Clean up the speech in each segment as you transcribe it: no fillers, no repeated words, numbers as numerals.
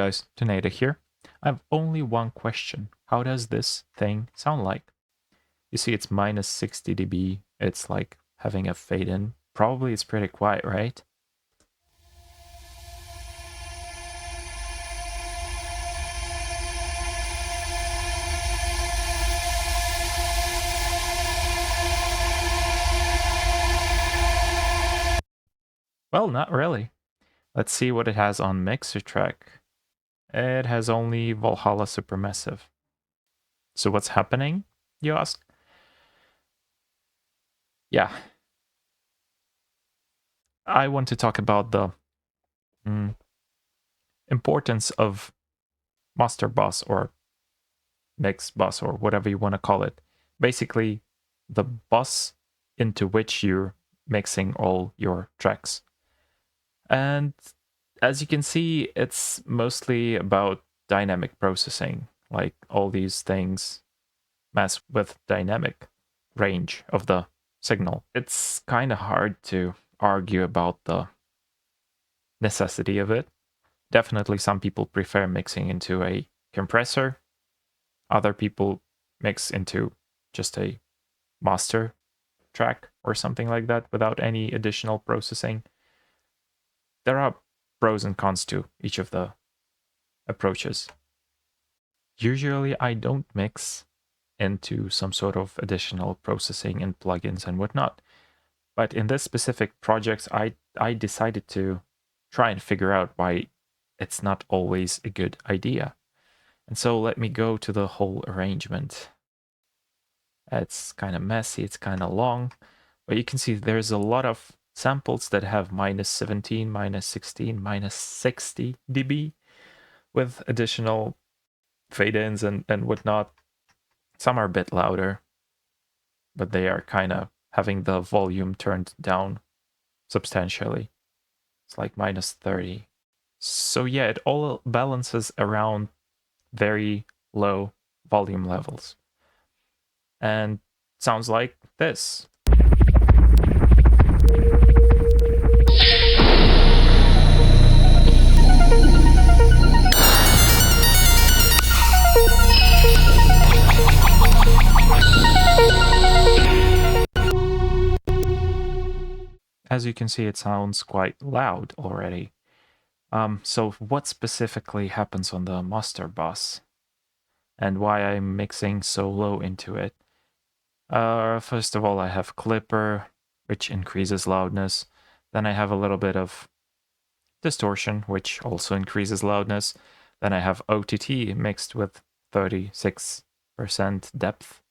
guys, Tornado here. I have only one question. How does this thing sound like? You see it's minus 60 dB. It's like having a fade in. Probably it's pretty quiet, right? Well, not really. Let's see what it has on mixer track. It has only Valhalla Supermassive. So what's happening, you ask? Yeah. I want to talk about the importance of master bus or mix bus or whatever you want to call it. Basically, the bus into which you're mixing all your tracks. And as you can see, it's mostly about dynamic processing, like all these things mess with dynamic range of the signal. It's kind of hard to argue about the necessity of it. Definitely some people prefer mixing into a compressor. Other people mix into just a master track or something like that without any additional processing. There are pros and cons to each of the approaches. Usually I don't mix into some sort of additional processing and plugins and whatnot. But in this specific project, I decided to try and figure out why it's not always a good idea. And so let me go to the whole arrangement. It's kind of messy, it's kind of long, but you can see there's a lot of samples that have minus 17, minus 16, minus 60 dB with additional fade-ins and whatnot. Some are a bit louder, but they are kind of having the volume turned down substantially. It's like minus 30. So yeah, it all balances around very low volume levels. And sounds like this. As you can see, it sounds quite loud already. So what specifically happens on the master bus? And why I'm mixing so low into it? First of all, I have Clipper, which increases loudness. Then I have a little bit of distortion, which also increases loudness. Then I have OTT mixed with 36% depth.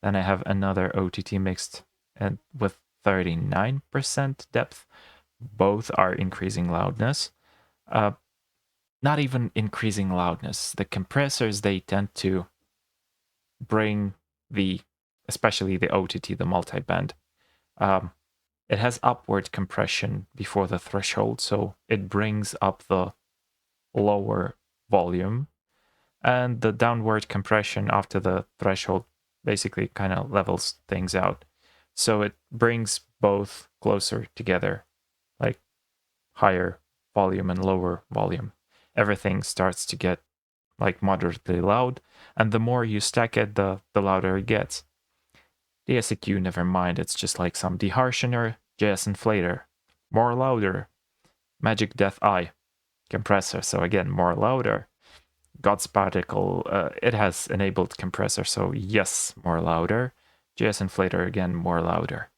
Then I have another OTT mixed and with 39% depth. Both are increasing loudness. Not even increasing loudness. The compressors, they tend to bring especially the OTT, the multiband, it has upward compression before the threshold, so it brings up the lower volume, and the downward compression after the threshold basically kind of levels things out. So it brings both closer together, like higher volume and lower volume. Everything starts to get like moderately loud, and the more you stack it, the louder it gets. The SEQ, never mind, it's just like some deharshener, JS inflator, more louder, Magic Death Eye, compressor, so again, more louder. God's Particle, it has enabled compressor, so yes, more louder. JS inflator, again, more louder.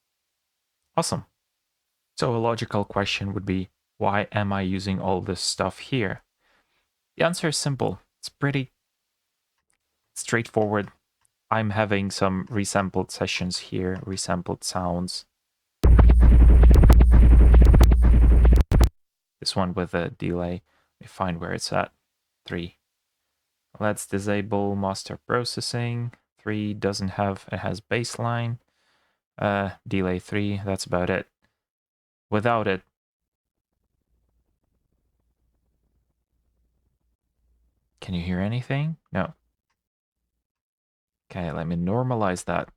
Awesome. So a logical question would be, why am I using all this stuff here? The answer is simple. It's pretty straightforward. I'm having some resampled sessions here, resampled sounds. This one with a delay. Let me find where it's at. 3. Let's disable master processing. 3 doesn't have, it has baseline. Delay 3, that's about it. Without it, can you hear anything? No. Okay, let me normalize that.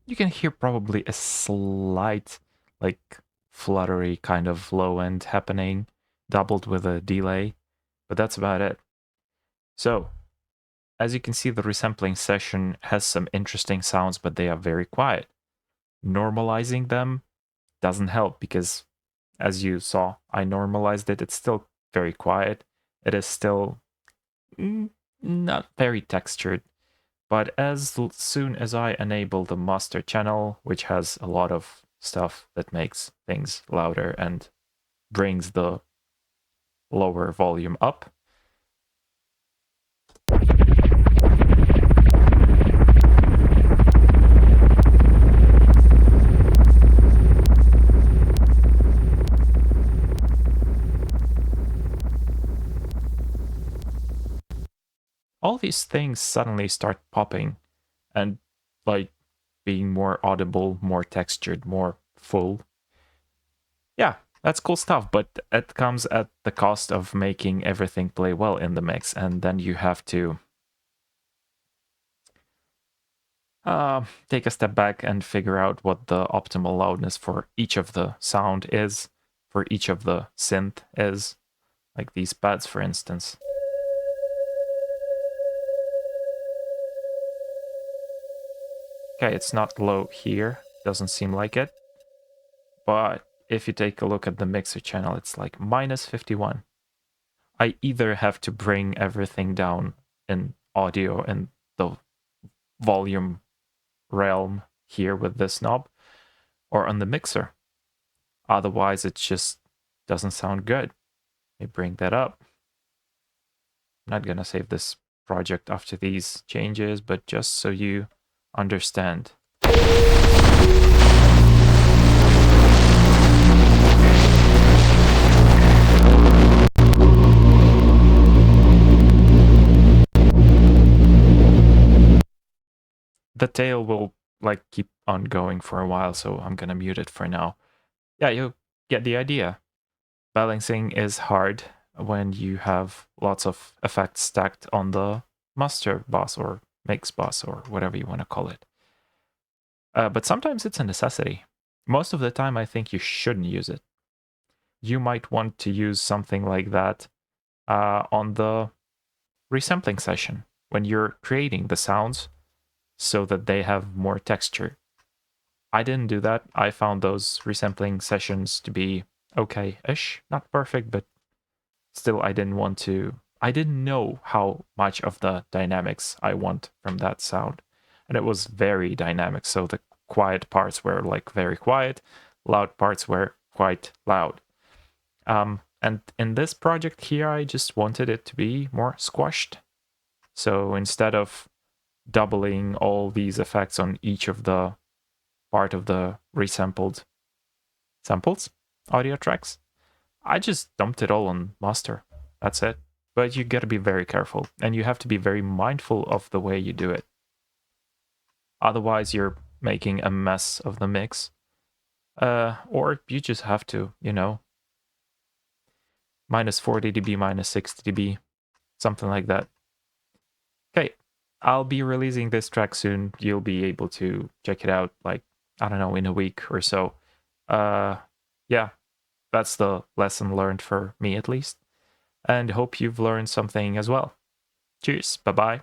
You can hear probably a slight, like, fluttery kind of low end happening, doubled with a delay, but that's about it. So, as you can see, the resampling session has some interesting sounds, but they are very quiet. Normalizing them doesn't help because, as you saw, I normalized it. It's still very quiet. It is still not very textured. But as soon as I enable the master channel, which has a lot of stuff that makes things louder and brings the lower volume up, all these things suddenly start popping and like being more audible, more textured, more full. Yeah, that's cool stuff, but it comes at the cost of making everything play well in the mix, and then you have to take a step back and figure out what the optimal loudness for each of the sound is, for each of the synth is, like these pads, for instance. Okay, it's not low here, doesn't seem like it, but if you take a look at the mixer channel, it's like minus 51. I either have to bring everything down in audio and the volume realm here with this knob, or on the mixer. Otherwise, it just doesn't sound good. Let me bring that up. I'm not gonna save this project after these changes, but just so you understand. The tail will like keep on going for a while, so I'm gonna mute it for now. Yeah, you get the idea. Balancing is hard when you have lots of effects stacked on the master bus or mix bus or whatever you want to call it. But sometimes it's a necessity. Most of the time, I think you shouldn't use it. You might want to use something like that on the resampling session when you're creating the sounds so that they have more texture. I didn't do that. I found those resampling sessions to be okay-ish, not perfect, but still I didn't know how much of the dynamics I want from that sound. And it was very dynamic. So the quiet parts were like very quiet, loud parts were quite loud. And in this project here, I just wanted it to be more squashed. So instead of doubling all these effects on each of the part of the resampled samples, audio tracks, I just dumped it all on master. That's it. But you gotta be very careful, and you have to be very mindful of the way you do it. Otherwise, you're making a mess of the mix. Or you just have to, minus 40 dB, minus 60 dB, something like that. Okay, I'll be releasing this track soon. You'll be able to check it out, like, I don't know, in a week or so. Yeah, that's the lesson learned for me at least. And hope you've learned something as well. Cheers, bye bye.